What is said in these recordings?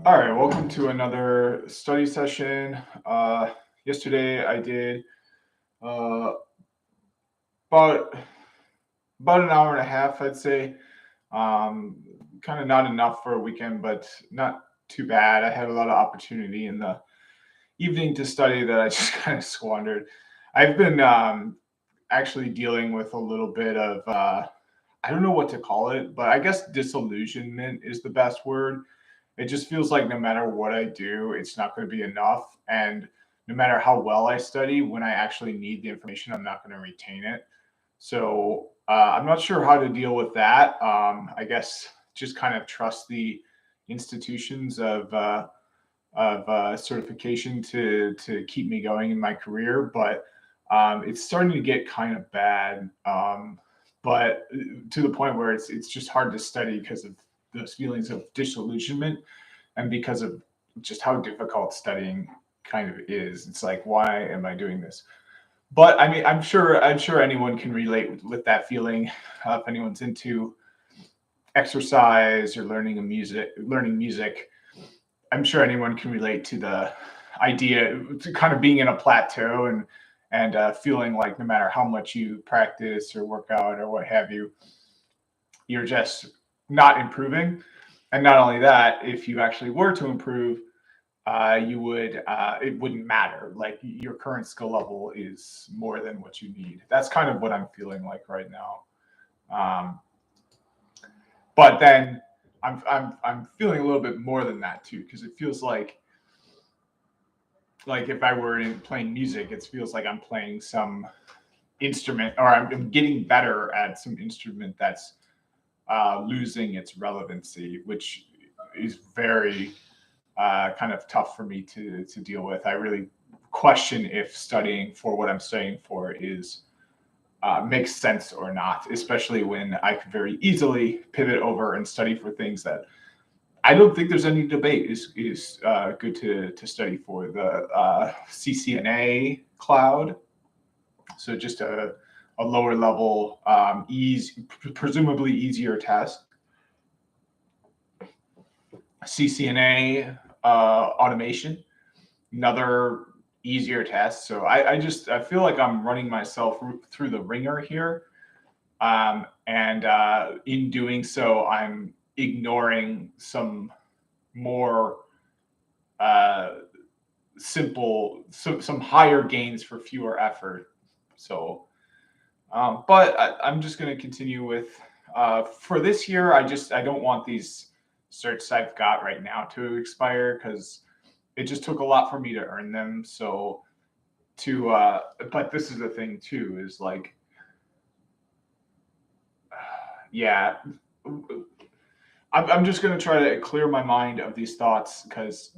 All right, welcome to another study session. Yesterday I did uh, about about an hour and a half, I'd say. Um, Kind of not enough for a weekend, but not too bad. I had a lot of opportunity in the evening to study that I just kind of squandered. I've been actually dealing with a little bit of I don't know what to call it, but I guess disillusionment is the best word. It just feels like no matter what I do, it's not going to be enough. And no matter how well I study, when I actually need the information, I'm not going to retain it. So I'm not sure how to deal with that. I guess just kind of trust the institutions of certification to keep me going in my career, but it's starting to get kind of bad. But to the point where it's just hard to study because of those feelings of disillusionment and because of just how difficult studying kind of is. It's like, why am I doing this? But I mean, I'm sure anyone can relate with that feeling. If anyone's into exercise or learning music, I'm sure anyone can relate to the idea to kind of being in a plateau and feeling like no matter how much you practice or work out or what have you, you're just not improving. And not only that, if you actually were to improve, you would it wouldn't matter. Like your current skill level is more than what you need. That's kind of what I'm feeling like right now. Um, but then I'm feeling a little bit more than that too, because it feels like if I were playing music, it feels like I'm playing some instrument or I'm getting better at some instrument that's losing its relevancy, which is very kind of tough for me to deal with. I really question if studying for what I'm studying for is makes sense or not, especially when I could very easily pivot over and study for things that I don't think there's any debate is good to study for. The CCNA cloud, so just a lower level, presumably easier test. CCNA automation, another easier test. So I feel like I'm running myself through the ringer here, and in doing so, I'm ignoring some more uh, some higher gains for fewer effort. So, but I'm just going to continue with for this year. I don't want these certs I've got right now to expire because it just took a lot for me to earn them. So but this is the thing too, is like, yeah, I'm just going to try to clear my mind of these thoughts because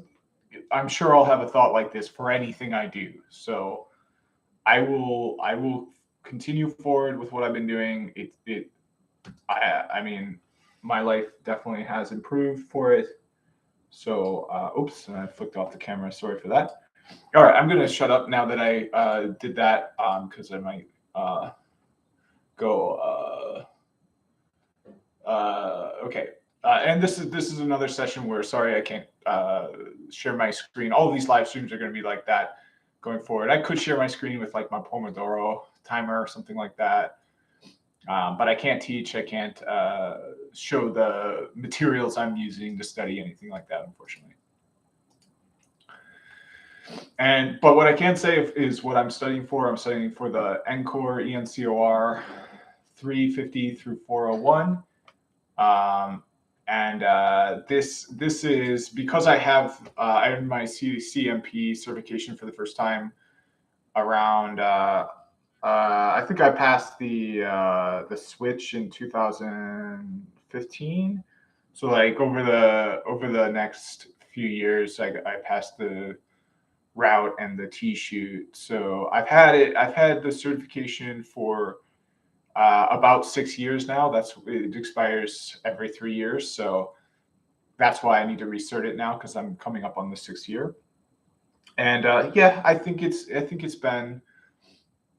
I'm sure I'll have a thought like this for anything I do. So I will continue forward with what I've been doing. I mean, my life definitely has improved for it. So, oops, I flicked off the camera. Sorry for that. All right, I'm gonna shut up now that I did that because I might go. Okay, and this is another session where sorry I can't share my screen. All of these live streams are going to be like that going forward. I could share my screen with like my Pomodoro timer or something like that, but I can't teach. I can't show the materials I'm using to study anything like that, unfortunately. But what I can say is what I'm studying for. I'm studying for the NCOR ENCOR 350 through 401. And this is because I earned my CCNP certification for the first time around I think I passed the switch in 2015. So like over the next few years, I passed the route and the T-shoot. So I've had the certification for about 6 years now. It expires every 3 years. So that's why I need to recert it now because I'm coming up on the 6th year. And yeah, I think it's been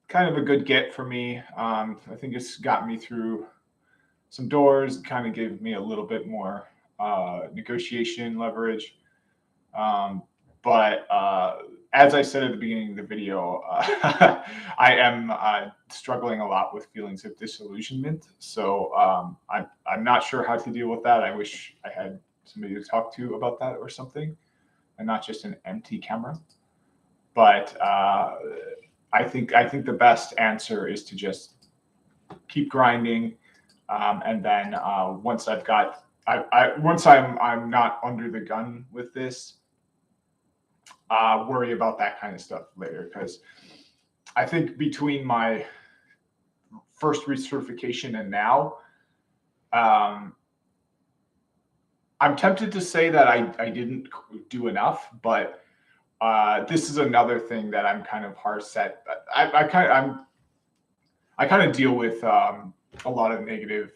kind of a good get for me. I think it's got me through some doors, kind of gave me a little bit more negotiation leverage. But as I said at the beginning of the video, I am struggling a lot with feelings of disillusionment. So I'm not sure how to deal with that. I wish I had somebody to talk to about that or something, and not just an empty camera. But I think the best answer is to just keep grinding, and then once I've got once I'm not under the gun with this, worry about that kind of stuff later. Because I think between my first recertification and now, I'm tempted to say that I didn't do enough, but this is another thing that I'm kind of hard set. I kind of deal with a lot of negative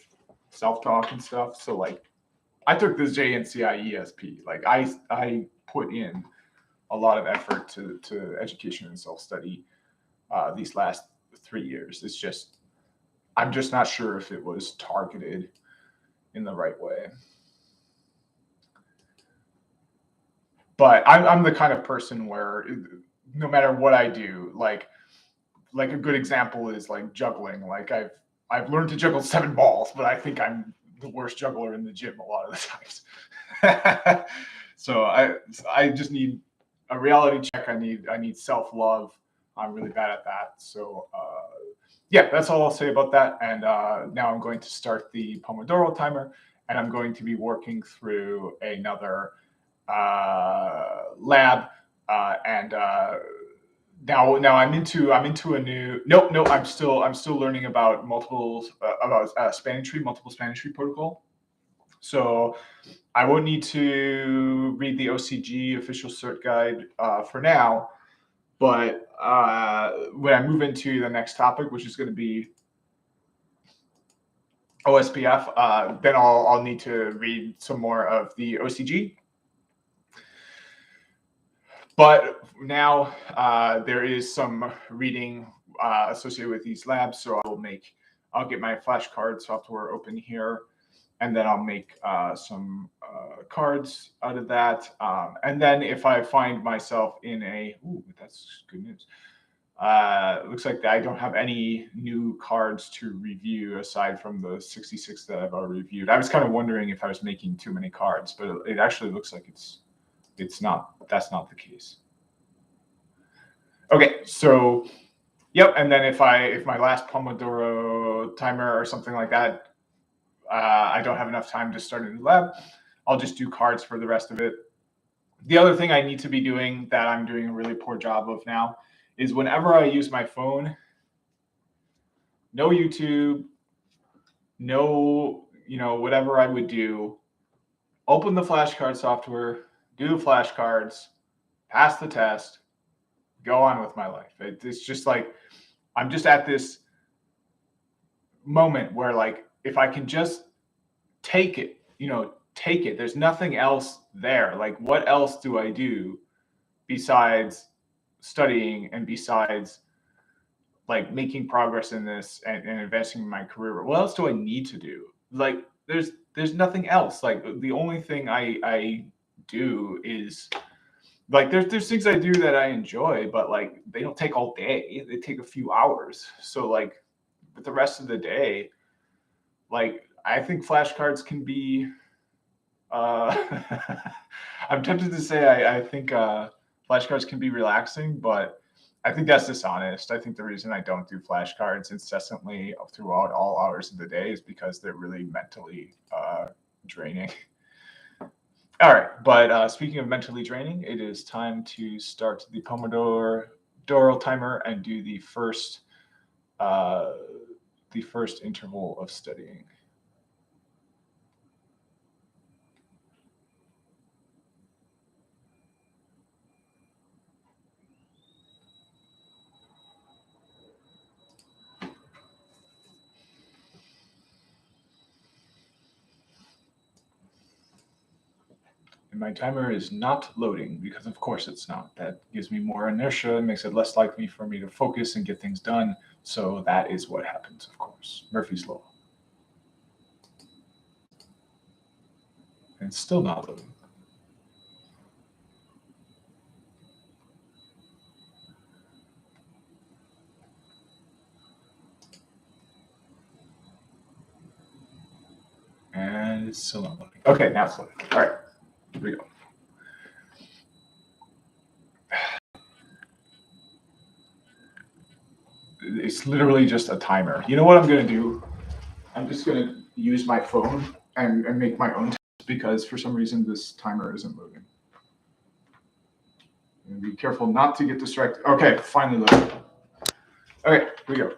self-talk and stuff. So like, I took this JNCI ESP. Like I put in a lot of effort to education and self-study these last 3 years. It's just, I'm just not sure if it was targeted in the right way. But I'm the kind of person where no matter what I do, like a good example is like juggling. Like I've learned to juggle 7 balls, but I think I'm the worst juggler in the gym a lot of the times. So I just need a reality check. I need self-love. I'm really bad at that. So yeah, that's all I'll say about that. And now I'm going to start the Pomodoro timer, and I'm going to be working through another lab, and now I'm into a new. Nope, I'm still learning about multiple spanning tree, multiple spanning tree protocol. So I won't need to read the OCG official cert guide for now, but when I move into the next topic, which is going to be OSPF, then I'll need to read some more of the OCG. But now there is some reading associated with these labs, so I'll get my flashcard software open here, and then I'll make some cards out of that. And then if I find myself in that's good news. Looks like I don't have any new cards to review aside from the 66 that I've already reviewed. I was kind of wondering if I was making too many cards, but it actually looks like it's not. That's not the case. Okay, so yep, and then if my last Pomodoro timer or something like that, I don't have enough time to start a new lab, I'll just do cards for the rest of it. The other thing I need to be doing that I'm doing a really poor job of now is whenever I use my phone, no YouTube, no, whatever I would do, open the flashcard software, do the flashcards, pass the test, go on with my life. It's just like, I'm just at this moment where like, if I can just take it, there's nothing else there. Like, what else do I do besides studying and besides like making progress in this and advancing in my career? What else do I need to do? Like, there's nothing else. Like, the only thing I do is like, there's things I do that I enjoy, but like, they don't take all day. They take a few hours. So like, but the rest of the day, like, I think flashcards can be I'm tempted to say I think flashcards can be relaxing, but I think that's dishonest. I think the reason I don't do flashcards incessantly throughout all hours of the day is because they're really mentally draining. All right, but speaking of mentally draining, it is time to start the Pomodoro timer and do the first interval of studying. And my timer is not loading because of course it's not. That gives me more inertia and makes it less likely for me to focus and get things done. So that is what happens, of course. Murphy's Law. And it's still not loading. It's still not loading. Okay, now it's loading. All right, here we go. It's literally just a timer. You know what I'm going to do? I'm just going to use my phone and make my own test because for some reason this timer isn't moving. And be careful not to get distracted. Okay, finally loaded. All right, here we go.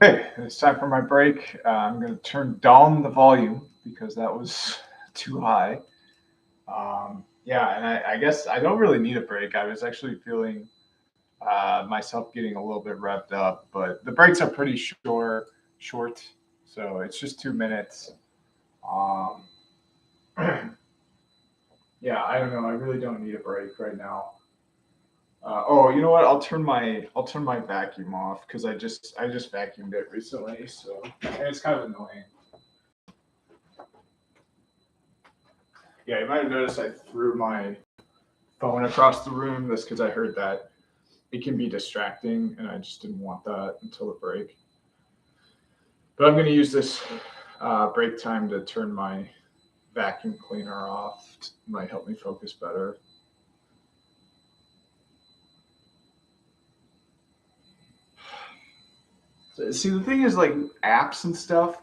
Hey, it's time for my break. I'm going to turn down the volume because that was too high. Yeah, and I guess I don't really need a break. I was actually feeling myself getting a little bit revved up, but the breaks are pretty short, so it's just 2 minutes. Um, yeah, I don't know. I really don't need a break right now. Oh, you know what? I'll turn my vacuum off because I just vacuumed it recently, so and it's kind of annoying. Yeah, you might have noticed I threw my phone across the room. That's because I heard that it can be distracting, and I just didn't want that until the break. But I'm going to use this break time to turn my vacuum cleaner off. It might help me focus better. So, see, the thing is, like apps and stuff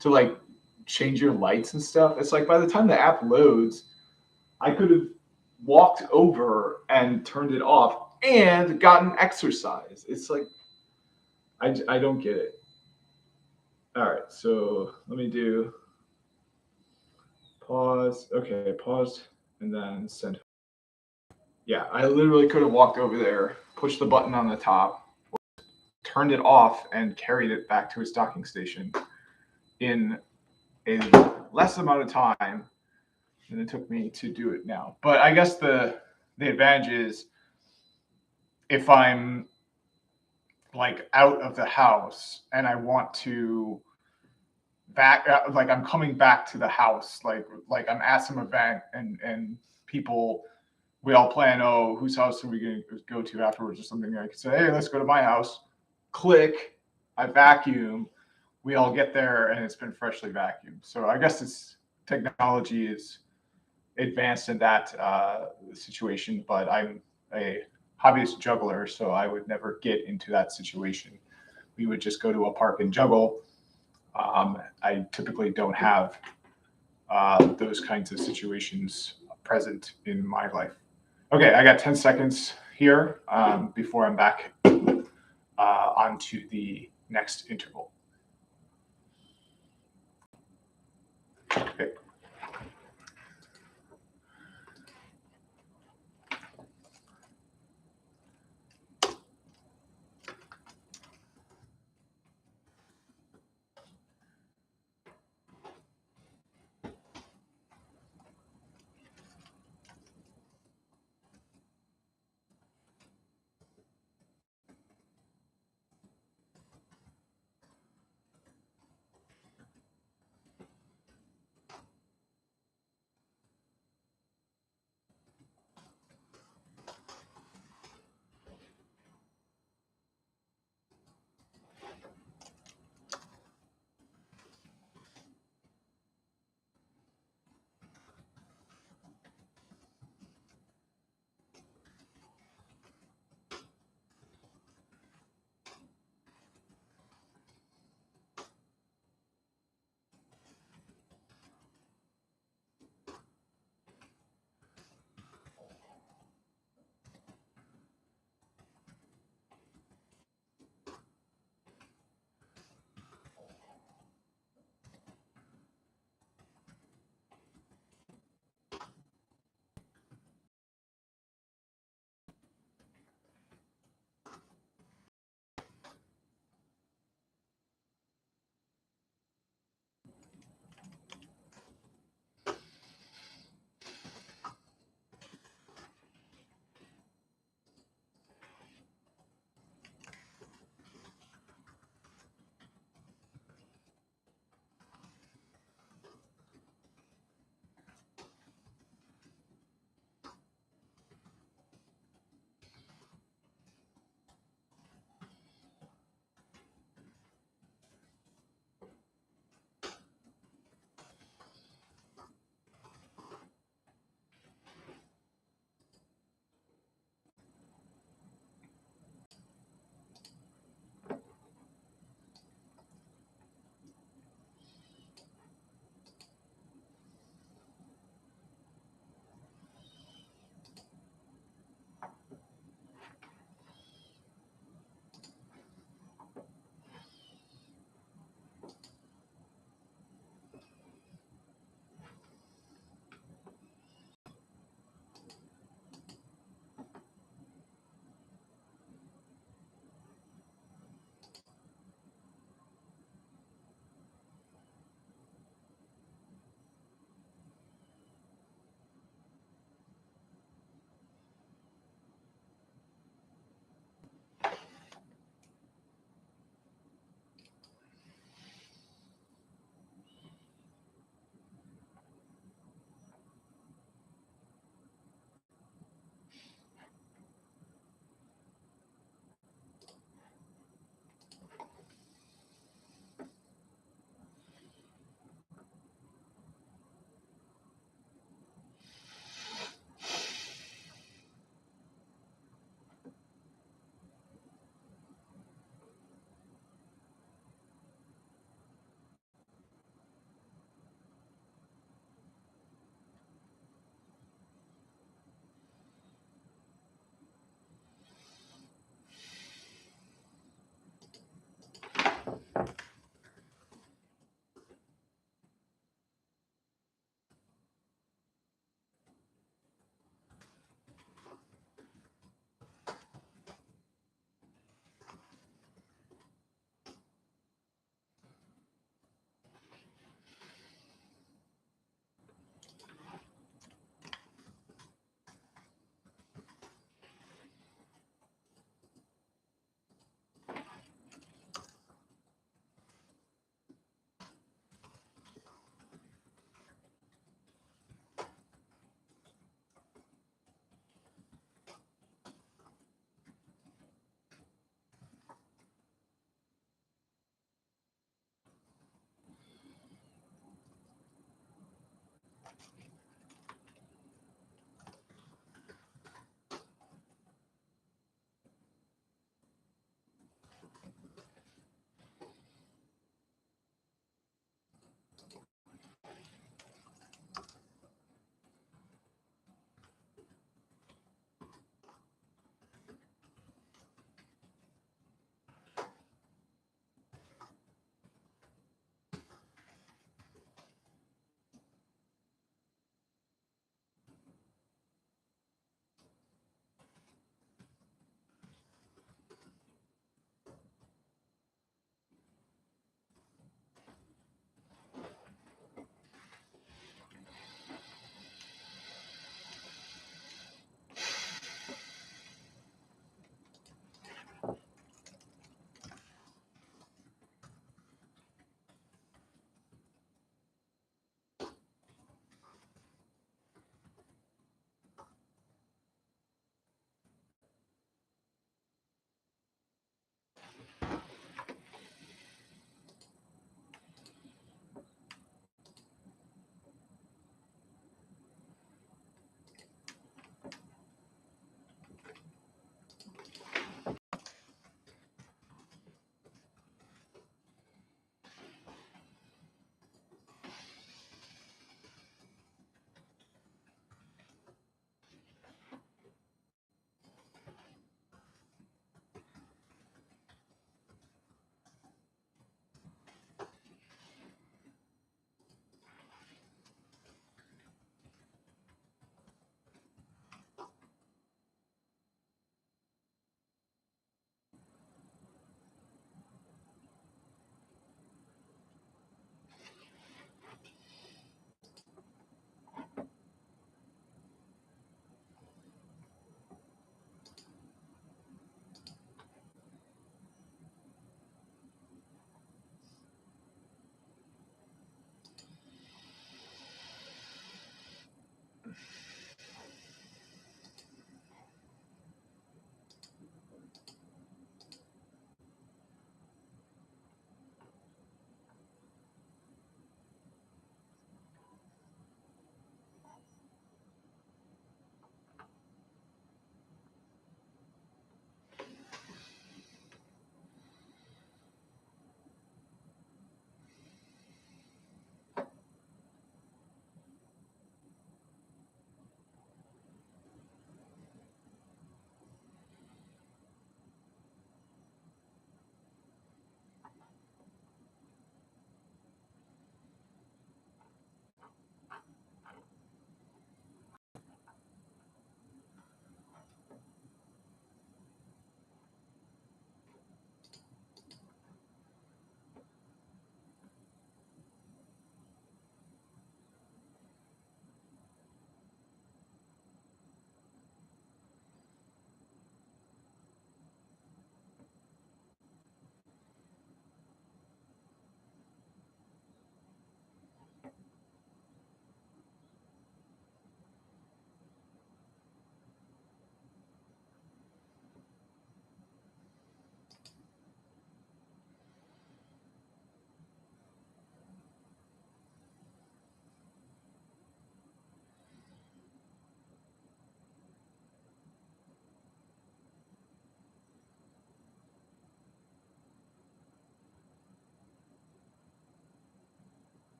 to like change your lights and stuff. It's like by the time the app loads, I could have walked over and turned it off and gotten exercise. It's like I don't get it. All right, so let me do pause. Okay, pause and then send. Yeah, I literally could have walked over there, pushed the button on the top, turned it off, and carried it back to its docking station in a less amount of time than it took me to do it now. But I guess the advantage is if I'm like out of the house and I want to back like I'm coming back to the house like I'm at some event and people we all plan, oh, whose house are we going to go to afterwards or something. I could say, hey, let's go to my house. Click, I vacuum. We all get there and it's been freshly vacuumed. So I guess this technology is advanced in that situation, but I'm a hobbyist juggler, so I would never get into that situation. We would just go to a park and juggle. I typically don't have those kinds of situations present in my life. Okay, I got 10 seconds here before I'm back onto the next interval. Okay.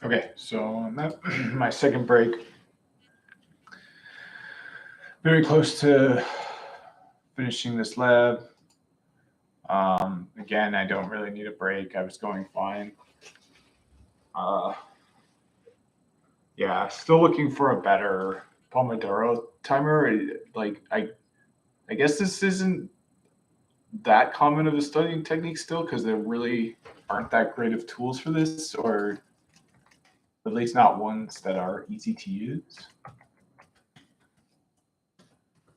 Okay, so I'm at my second break. Very close to finishing this lab. Again, I don't really need a break. I was going fine. Yeah, still looking for a better Pomodoro timer. Like I guess this isn't that common of a studying technique still because there really aren't that great of tools for this, or at least not ones that are easy to use.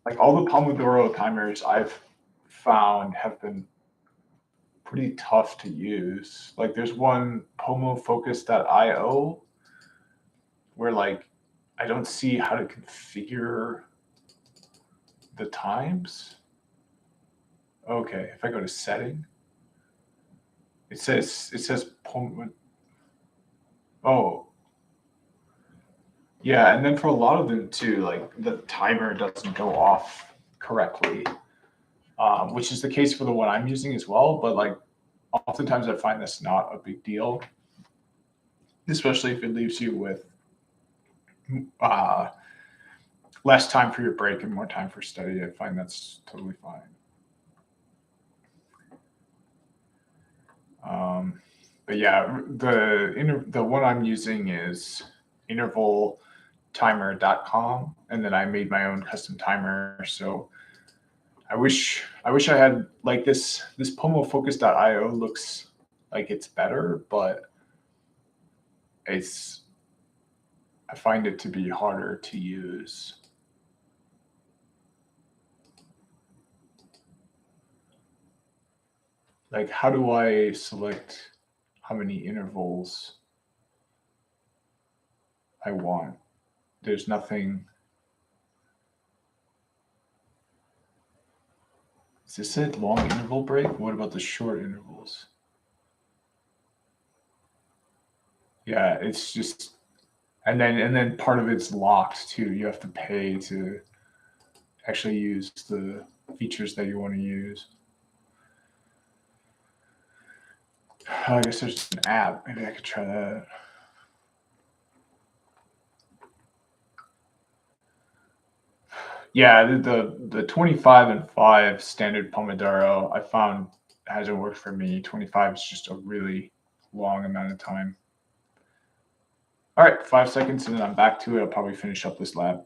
Like all the Pomodoro timers I've found have been pretty tough to use. Like there's one pomofocus.io where like I don't see how to configure the times. Okay, if I go to setting, it says oh yeah, and then for a lot of them too, like the timer doesn't go off correctly, which is the case for the one I'm using as well. But like oftentimes I find that's not a big deal, especially if it leaves you with uh, less time for your break and more time for study. I find that's totally fine. But yeah, the one I'm using is intervaltimer.com, and then I made my own custom timer. So I wish I had like this pomofocus.io looks like it's better, but it's I find it to be harder to use. Like how do I select how many intervals I want? There's nothing. Is this a long interval break? What about the short intervals? Yeah, it's just and then part of it's locked too. You have to pay to actually use the features that you want to use. I guess there's an app. Maybe I could try that. Yeah, the 25 and 5 standard Pomodoro I found hasn't worked for me. 25 is just a really long amount of time. All right, 5 seconds and then I'm back to it. I'll probably finish up this lab.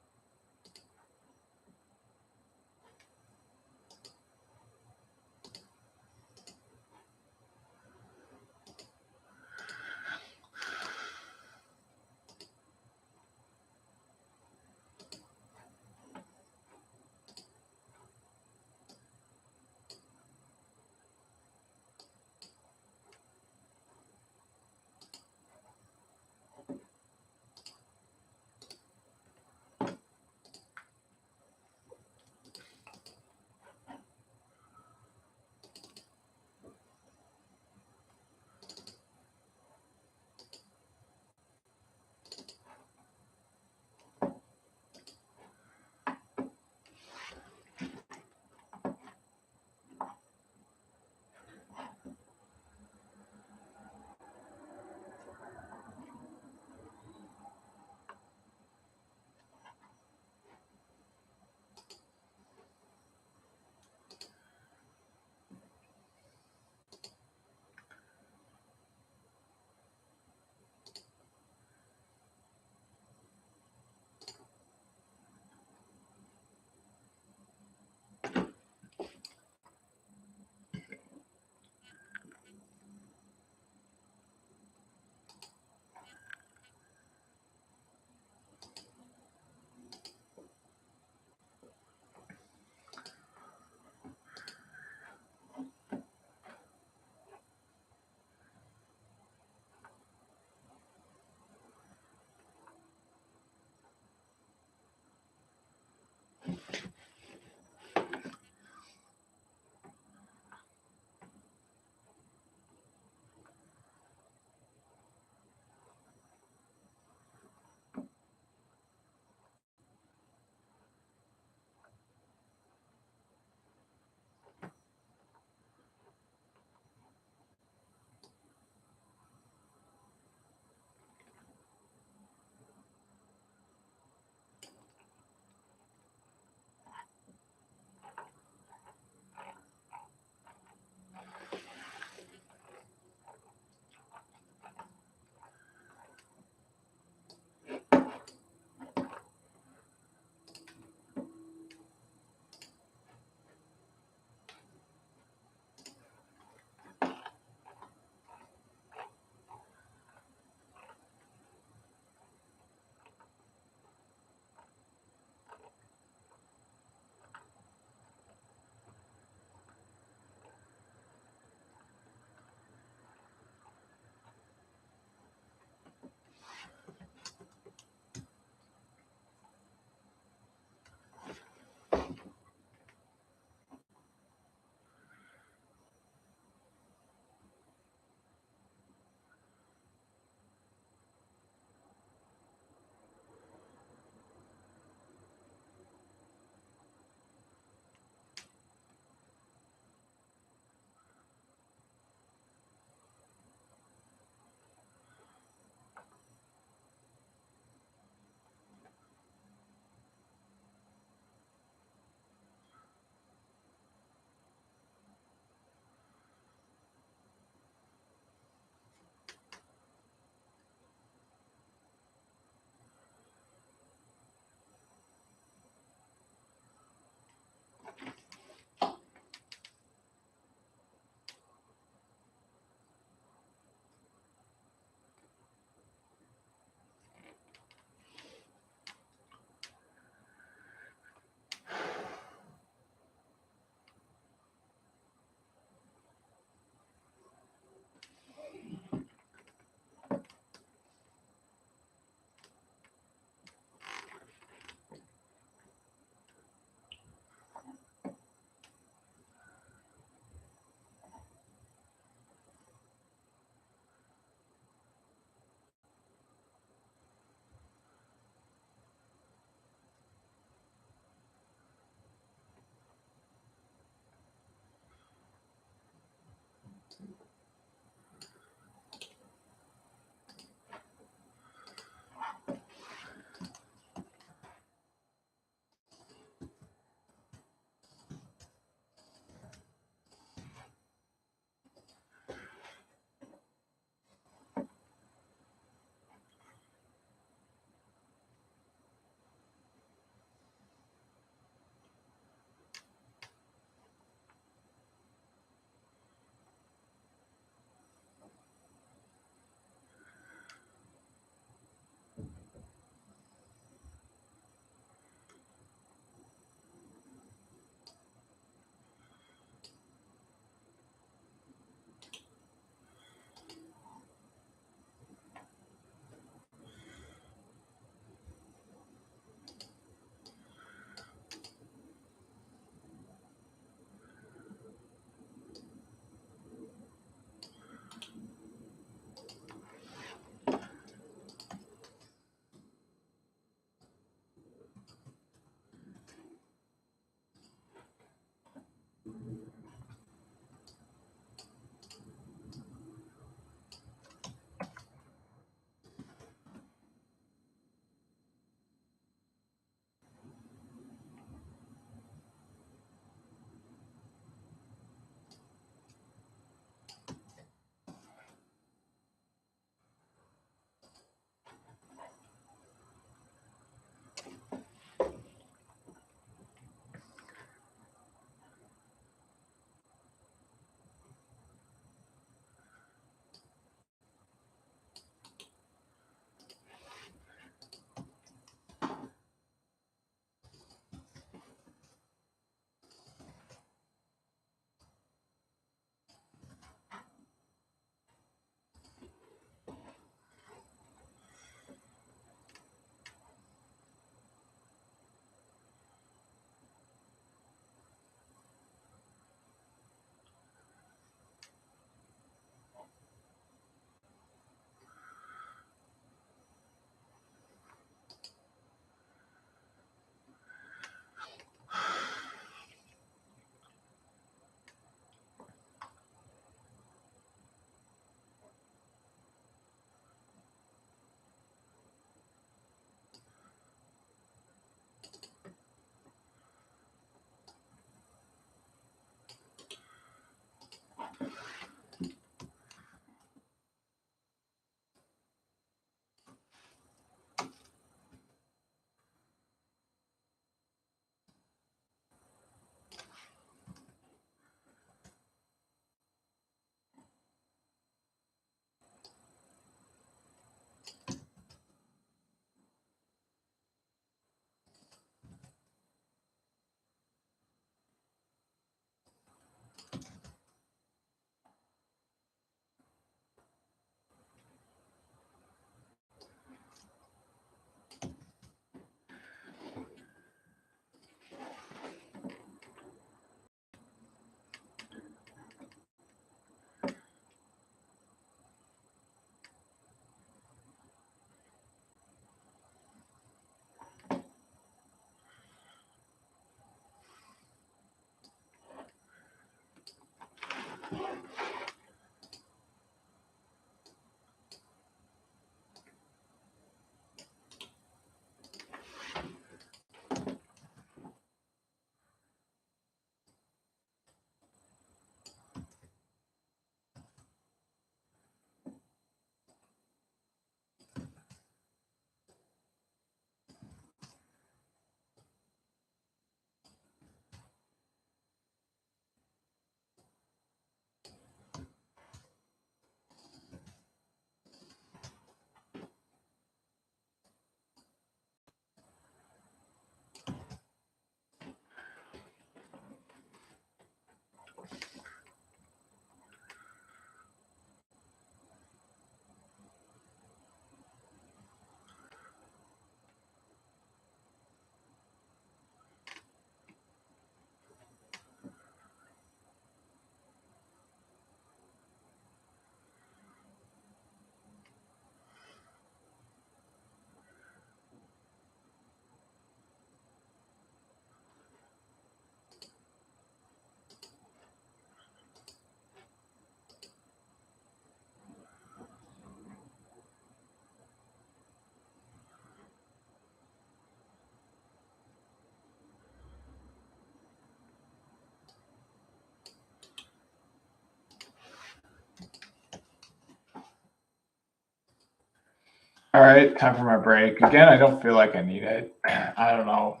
All right, time for my break. Again, I don't feel like I need it. I don't know,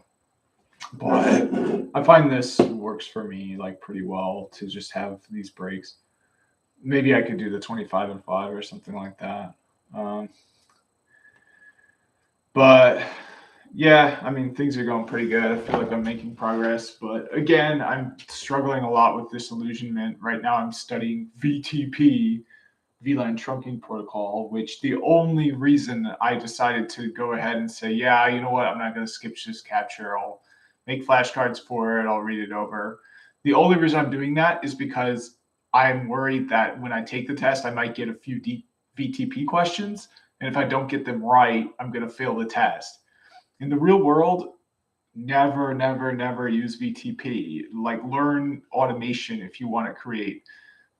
but I find this works for me like pretty well to just have these breaks. Maybe I could do the 25 and 5 or something like that. Um, but yeah, I mean, things are going pretty good. I feel like I'm making progress, but again, I'm struggling a lot with disillusionment. Right now, I'm studying VTP, VLAN trunking protocol, which the only reason I decided to go ahead and say, yeah, you know what, I'm not going to skip this capture. I'll make flashcards for it. I'll read it over. The only reason I'm doing that is because I'm worried that when I take the test, I might get a few VTP questions. And if I don't get them right, I'm going to fail the test. In the real world, never, never, never use VTP. Like, learn automation if you want to create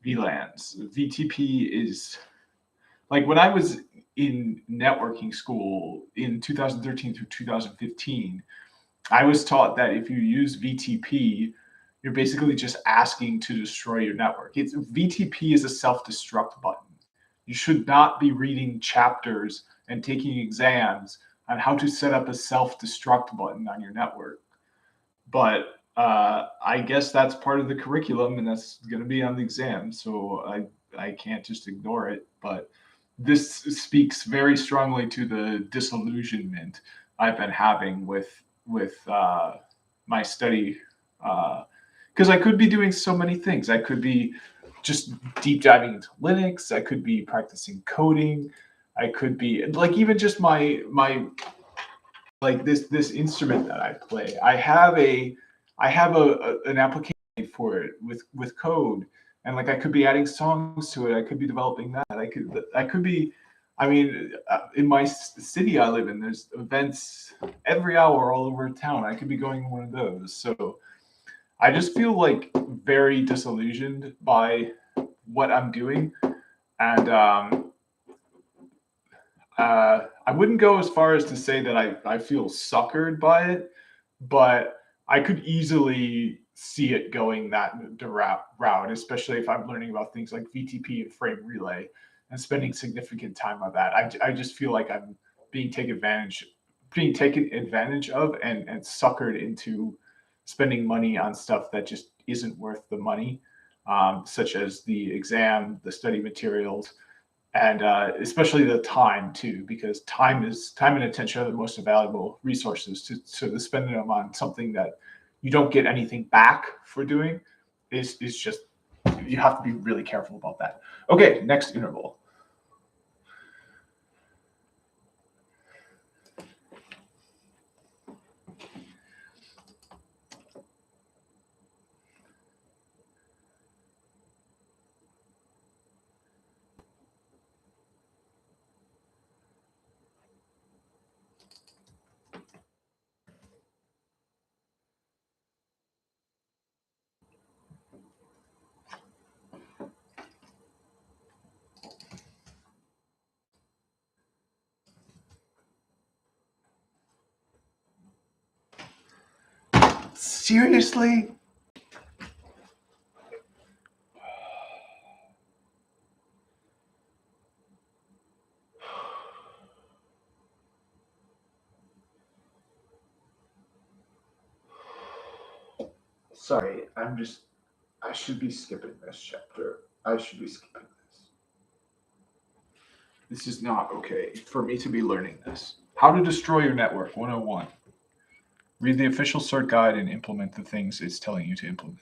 VLANs. VTP is like when I was in networking school in 2013 through 2015, I was taught that if you use VTP, you're basically just asking to destroy your network. VTP is a self-destruct button. You should not be reading chapters and taking exams on how to set up a self-destruct button on your network. But I guess that's part of the curriculum, and that's going to be on the exam. So I can't just ignore it. But this speaks very strongly to the disillusionment I've been having with my study, because I could be doing so many things. I could be just deep diving into Linux. I could be practicing coding. I could be like even just my like this instrument that I play. I have an application for it with code, and like I could be adding songs to it. I could be developing that. I could be. I mean, in my city I live in, there's events every hour all over town. I could be going to one of those. So I just feel like very disillusioned by what I'm doing, and I wouldn't go as far as to say that I feel suckered by it, but I could easily see it going that route, especially if I'm learning about things like VTP and frame relay and spending significant time on that. I just feel like I'm being taken advantage of and suckered into spending money on stuff that just isn't worth the money, such as the exam, the study materials, and especially the time too, because time and attention are the most valuable resources. To spend them on something that you don't get anything back for doing is just, you have to be really careful about that. Okay, next interval. Seriously? Sorry, I should be skipping this chapter. I should be skipping this. This is not okay for me to be learning this. How to destroy your network 101. Read the official CERT guide and implement the things it's telling you to implement.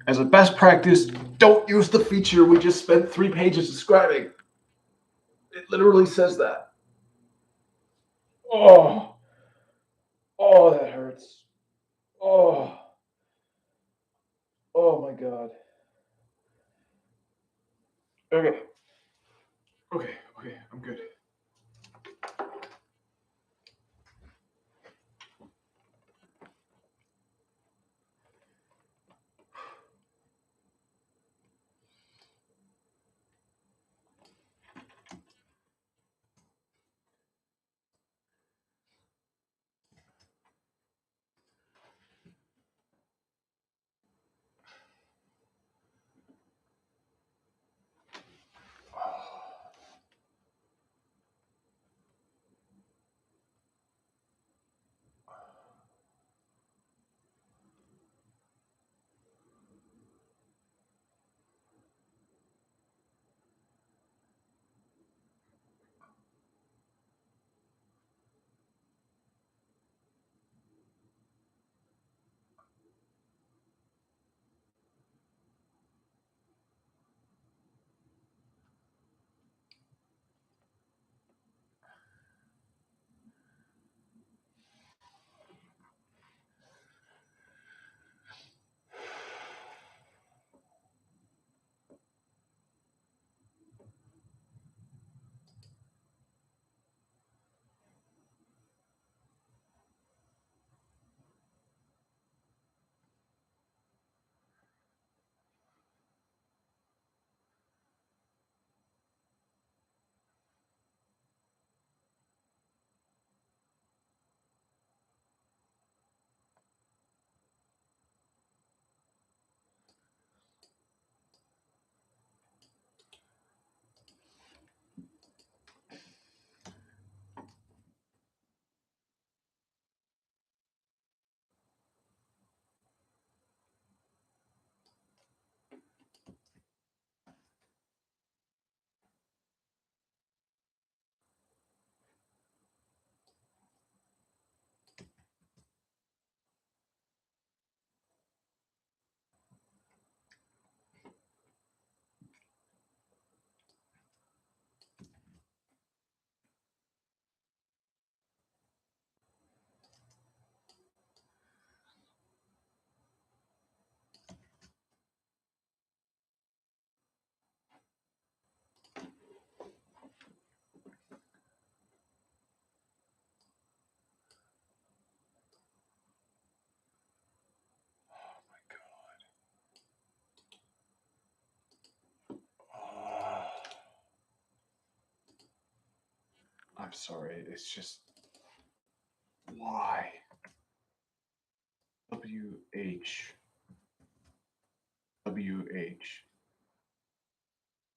As a best practice, don't use the feature we just spent 3 pages describing. It literally says that. Oh, that hurts. Oh, my God. Okay, I'm good. I'm sorry. It's just why? WH. WH.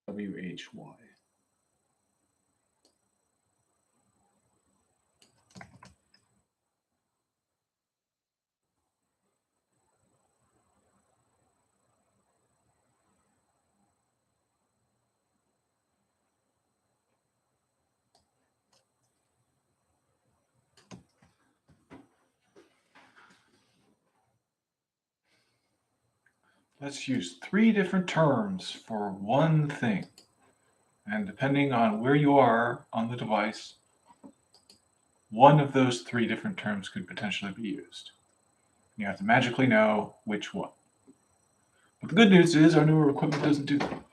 WHY. Let's use 3 different terms for one thing. And depending on where you are on the device, one of those 3 different terms could potentially be used. You have to magically know which one. But the good news is our newer equipment doesn't do that.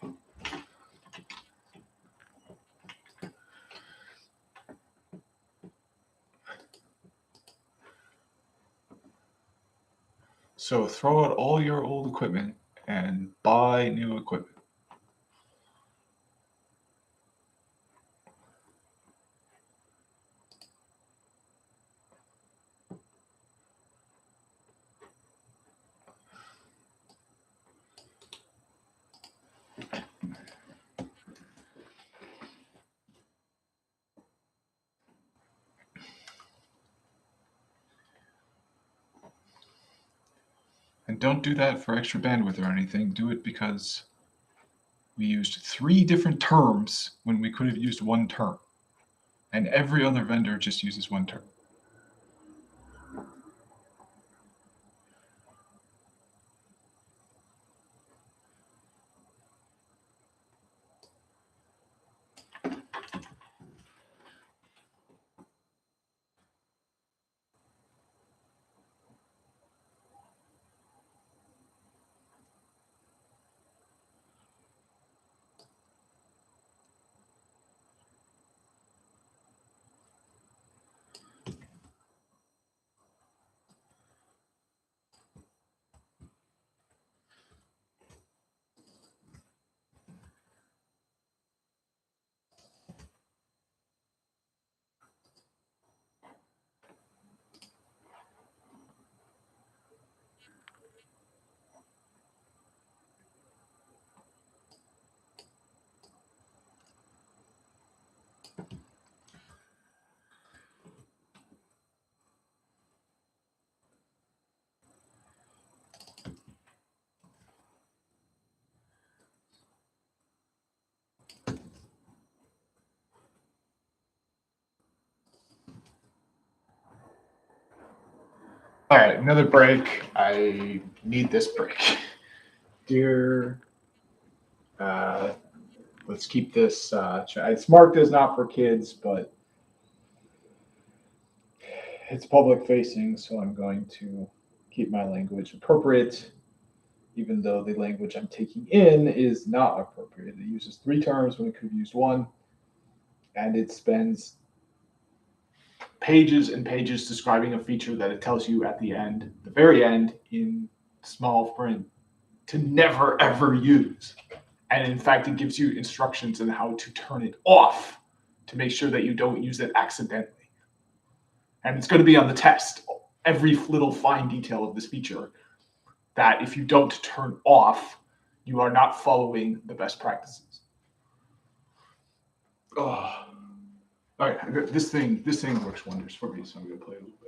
So throw out all your old equipment and buy new equipment. And don't do that for extra bandwidth or anything. Do it because we used 3 different terms when we could have used 1 term. And every other vendor just uses 1 term. All right, another break. I need this break. Dear, let's keep this. It's marked as not for kids, but it's public facing, so I'm going to keep my language appropriate, even though the language I'm taking in is not appropriate. It uses 3 terms when it could have used 1, and it spends pages and pages describing a feature that it tells you at the end, the very end, in small print, to never ever use. And in fact, it gives you instructions on how to turn it off to make sure that you don't use it accidentally. And it's going to be on the test, every little fine detail of this feature, that if you don't turn off, you are not following the best practices. Oh. All right, this thing works wonders for me, so I'm going to play a little bit.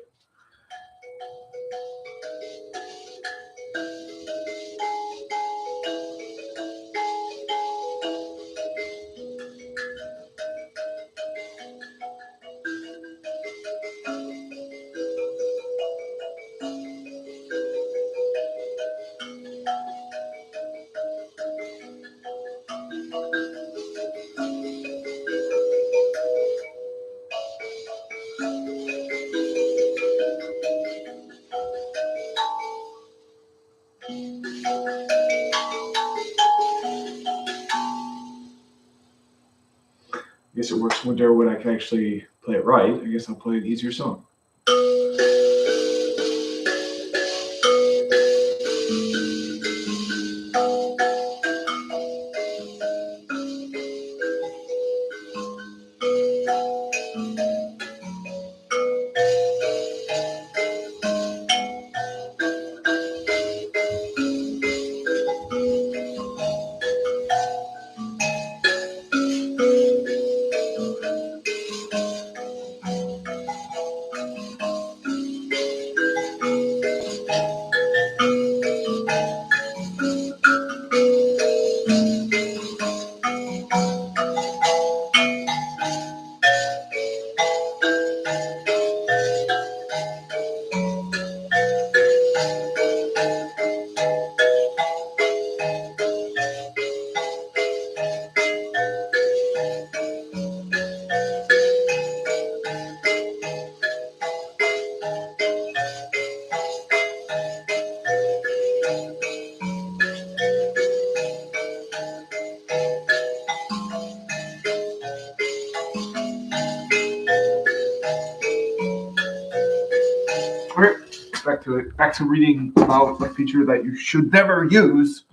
I guess it works wonder when I can actually play it right. I guess I'll play an easier song. Okay, back to it. Back to reading about a feature that you should never use.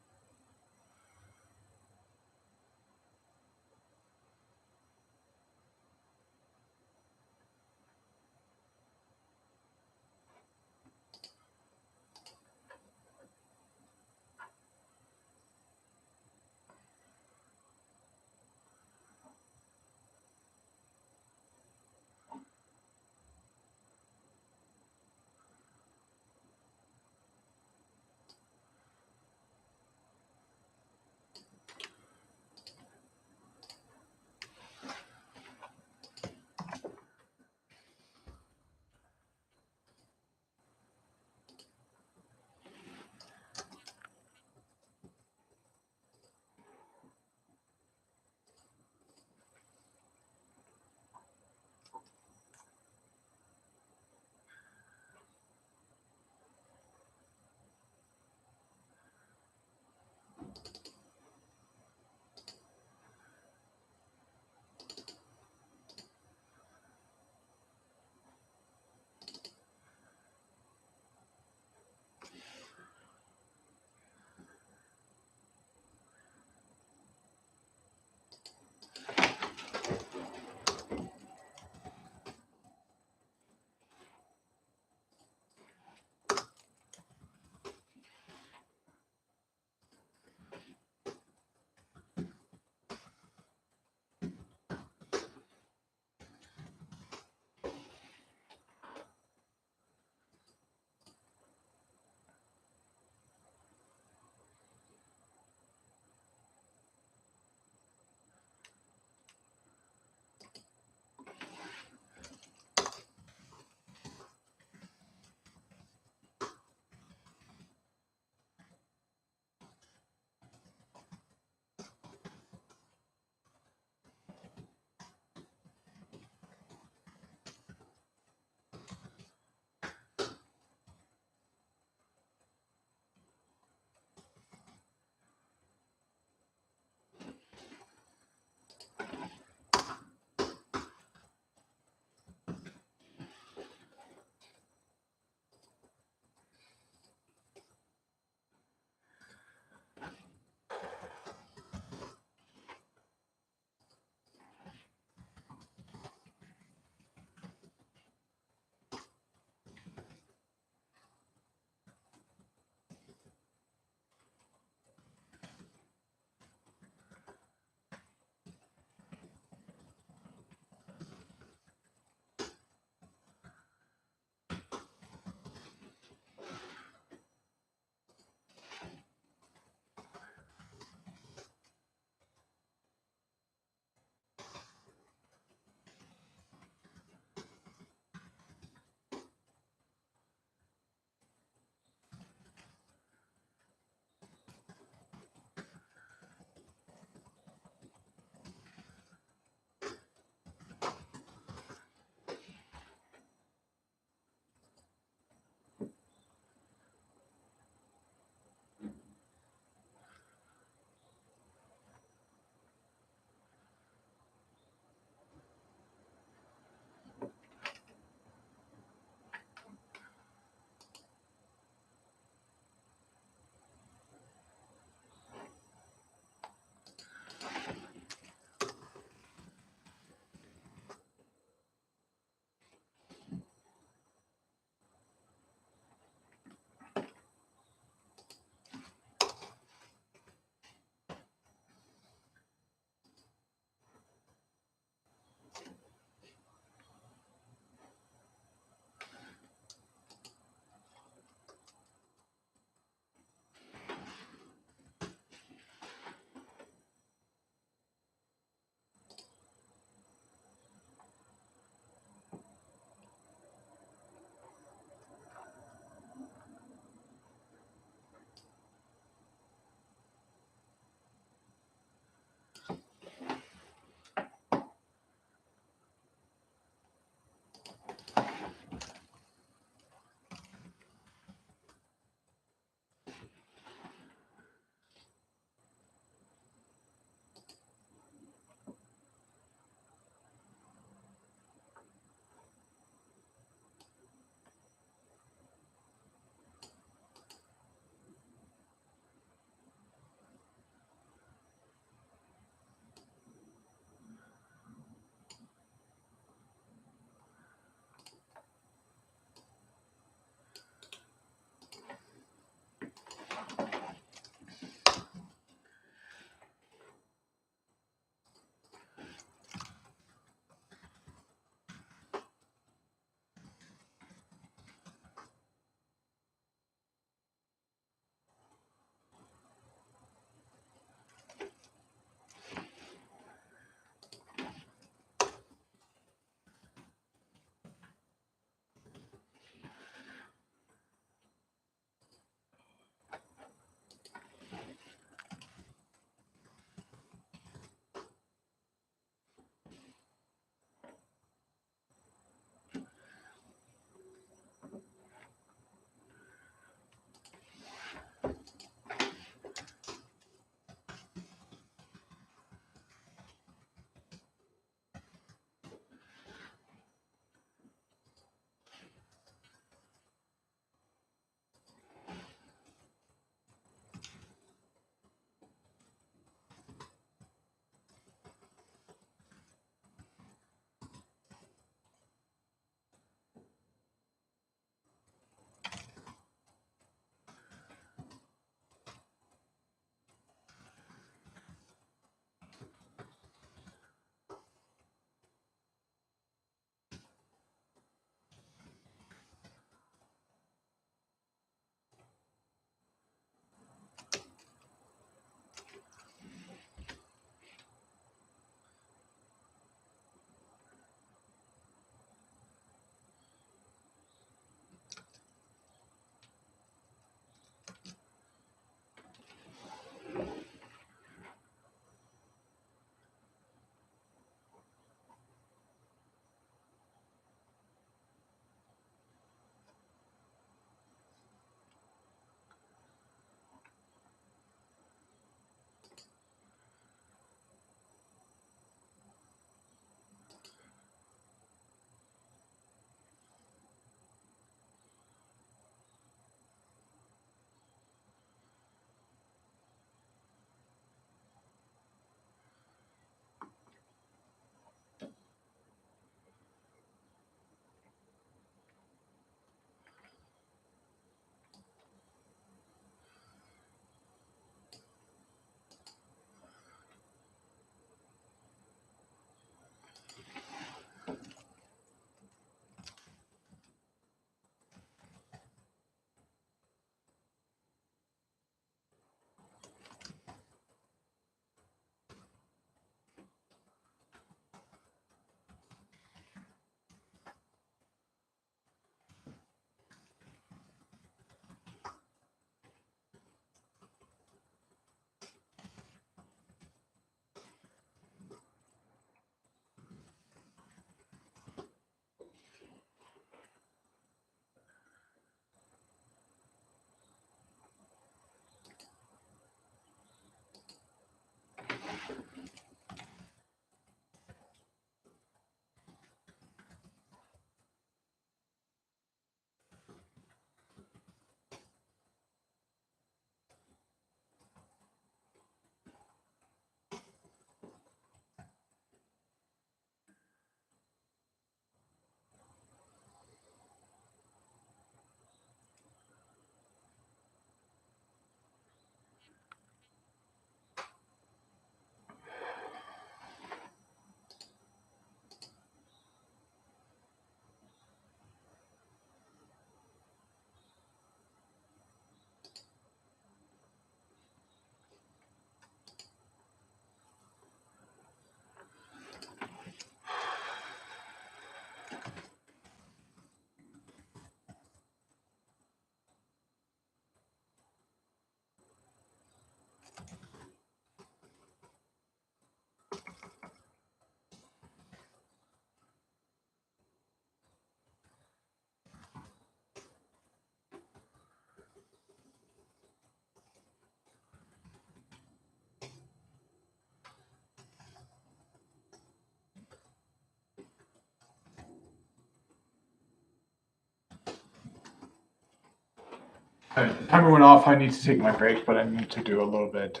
Timer went off. I need to take my break, but I need to do a little bit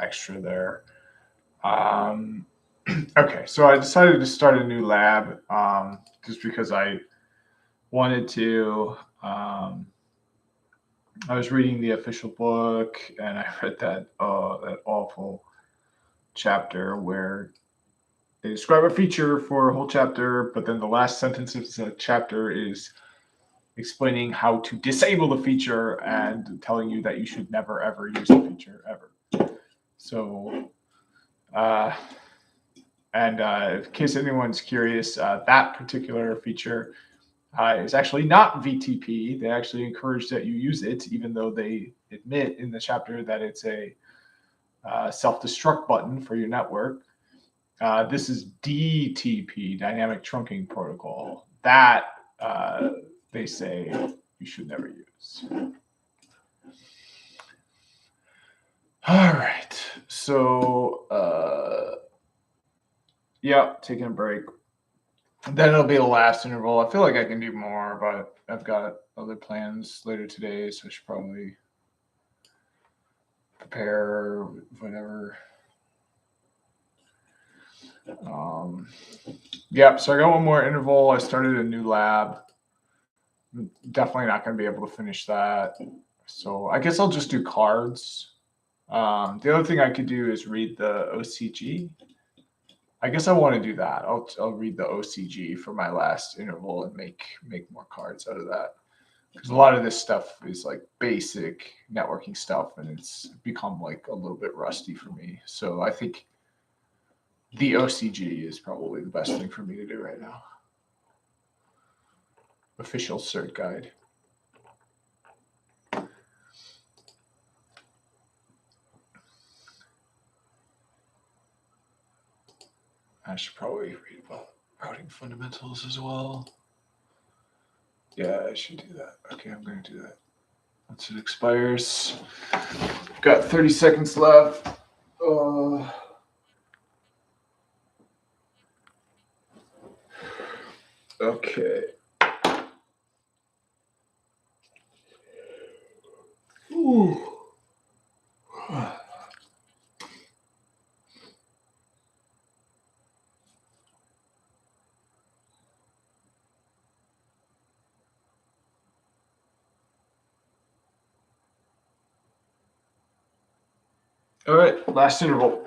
extra there. Okay, so I decided to start a new lab just because I wanted to. I was reading the official book, and I read that awful chapter where they describe a feature for a whole chapter, but then the last sentence of the chapter is explaining how to disable the feature and telling you that you should never ever use the feature ever. So, in case anyone's curious, that particular feature is actually not VTP. They actually encourage that you use it, even though they admit in the chapter that it's a self-destruct button for your network. This is DTP, Dynamic Trunking Protocol. That they say you should never use. All right. So, yeah, taking a break. Then it'll be the last interval. I feel like I can do more, but I've got other plans later today, so I should probably prepare whatever. Yeah, so I got one more interval. I started a new lab. I'm definitely not going to be able to finish that. So I guess I'll just do cards. The other thing I could do is read the OCG. I guess I want to do that. I'll read the OCG for my last interval and make more cards out of that. Because a lot of this stuff is like basic networking stuff, and it's become like a little bit rusty for me. So I think the OCG is probably the best thing for me to do right now. Official cert guide. I should probably read about routing fundamentals as well. Yeah, I should do that. Okay, I'm going to do that. Once it expires. Got 30 seconds left. Okay. Ooh. All right, last interval.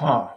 Huh.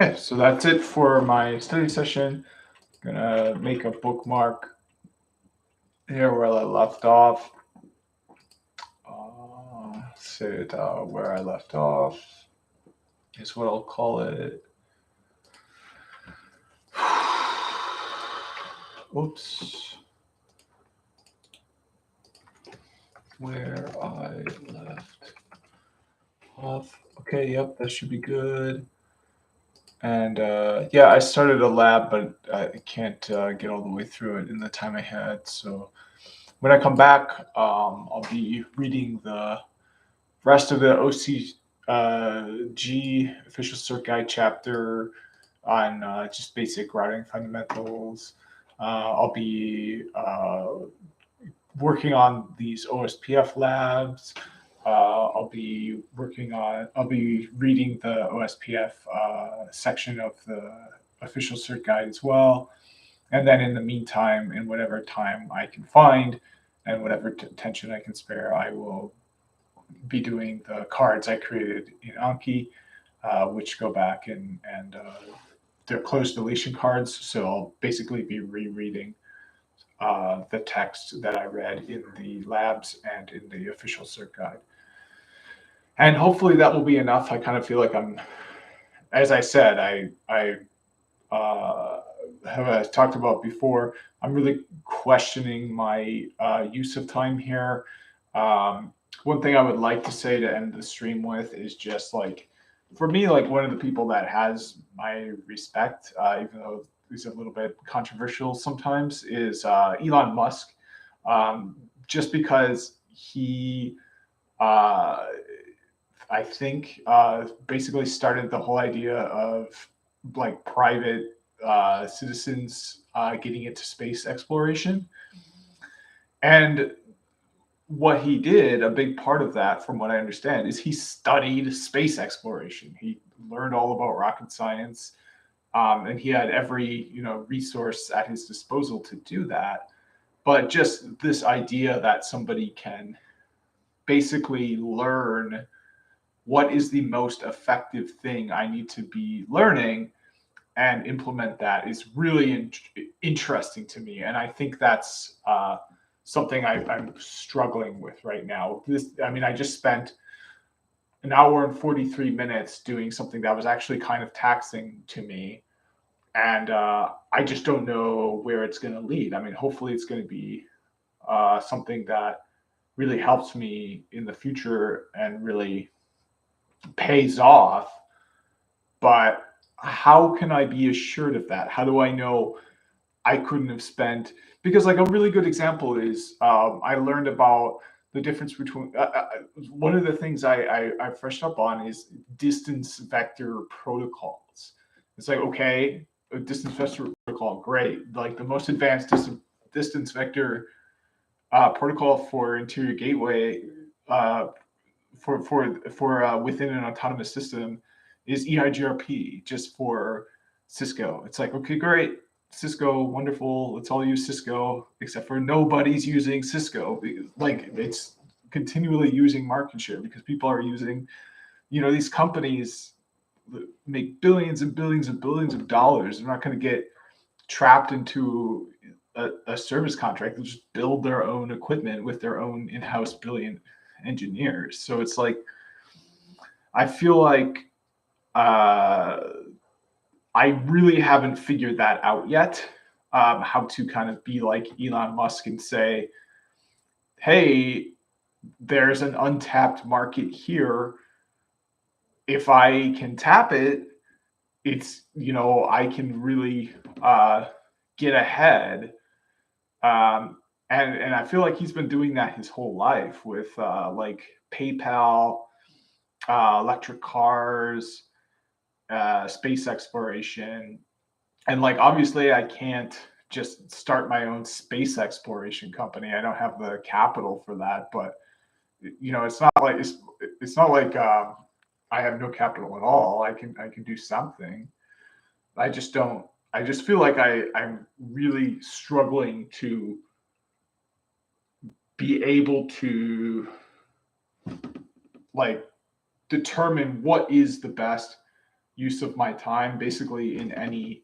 Okay, so that's it for my study session. Gonna make a bookmark here where I left off. it where I left off is what I'll call it. Oops. Where I left off. Okay, yep, that should be good. And yeah, I started a lab, but I can't get all the way through it in the time I had. So when I come back, I'll be reading the rest of the OCG official cert guide chapter on just basic routing fundamentals. I'll be working on these OSPF labs. I'll be reading the OSPF section of the official cert guide as well. And then in the meantime, in whatever time I can find and whatever attention I can spare, I will be doing the cards I created in ANKI, which go back and they're closed deletion cards. So I'll basically be rereading the text that I read in the labs and in the official cert guide. And hopefully that will be enough. I kind of feel like as I said, I have talked about before, I'm really questioning my use of time here. One thing I would like to say to end the stream with is just like, for me, like one of the people that has my respect, even though he's a little bit controversial sometimes, is Elon Musk. Just because he, I think, basically started the whole idea of like private citizens getting into space exploration. And what he did, a big part of that, from what I understand, is he studied space exploration. He learned all about rocket science, and he had every resource at his disposal to do that. But just this idea that somebody can basically learn what is the most effective thing I need to be learning and implement that is really interesting to me. And I think that's something I'm struggling with right now. I just spent an hour and 43 minutes doing something that was actually kind of taxing to me. And I just don't know where it's going to lead. I mean, hopefully it's going to be something that really helps me in the future and really pays off. But how can I be assured of that? How do I know I couldn't have spent? Because like a really good example is I learned about the difference between one of the things I freshed up on is distance vector protocols. It's like, okay, a distance vector protocol, great. Like the most advanced distance vector protocol for interior gateway for within an autonomous system is EIGRP, just for Cisco. It's like, okay, great, Cisco, wonderful. Let's all use Cisco, except for nobody's using Cisco. Like it's continually using market share because people are using, these companies make billions and billions and billions of dollars. They're not going to get trapped into a service contract. They'll just build their own equipment with their own in-house brilliant engineers. So it's like, I feel like I really haven't figured that out yet, how to kind of be like Elon Musk and say, hey, there's an untapped market here. If I can tap it, it's, I can really get ahead. And I feel like he's been doing that his whole life with like PayPal, electric cars, space exploration. And like, obviously I can't just start my own space exploration company. I don't have the capital for that, but it's not like I have no capital at all. I can do something. I just feel like I'm really struggling to be able to like determine what is the best use of my time, basically in any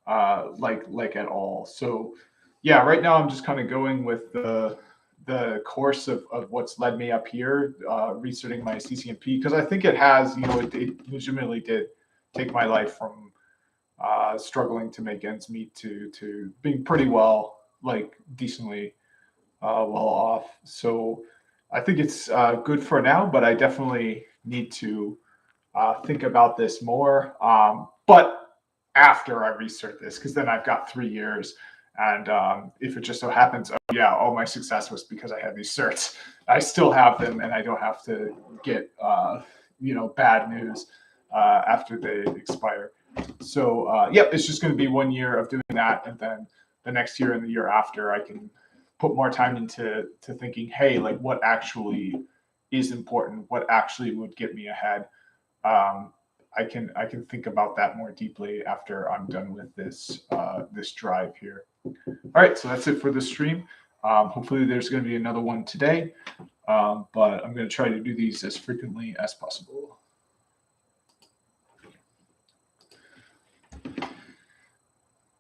like at all. So yeah, right now I'm just kind of going with the the course of what's led me up here, restarting my CCNP, because I think it has, it legitimately did take my life from struggling to make ends meet to being pretty well, like decently well off. So I think it's good for now, but I definitely need to think about this more. But after I restart this, because then I've got 3 years. And if it just so happens, oh yeah, all my success was because I had these certs. I still have them, and I don't have to get bad news after they expire. So yep, it's just going to be 1 year of doing that, and then the next year and the year after, I can put more time into thinking, hey, like what actually is important, what actually would get me ahead. I can think about that more deeply after I'm done with this drive here. All right, so that's it for the stream. Hopefully there's going to be another one today, but I'm going to try to do these as frequently as possible.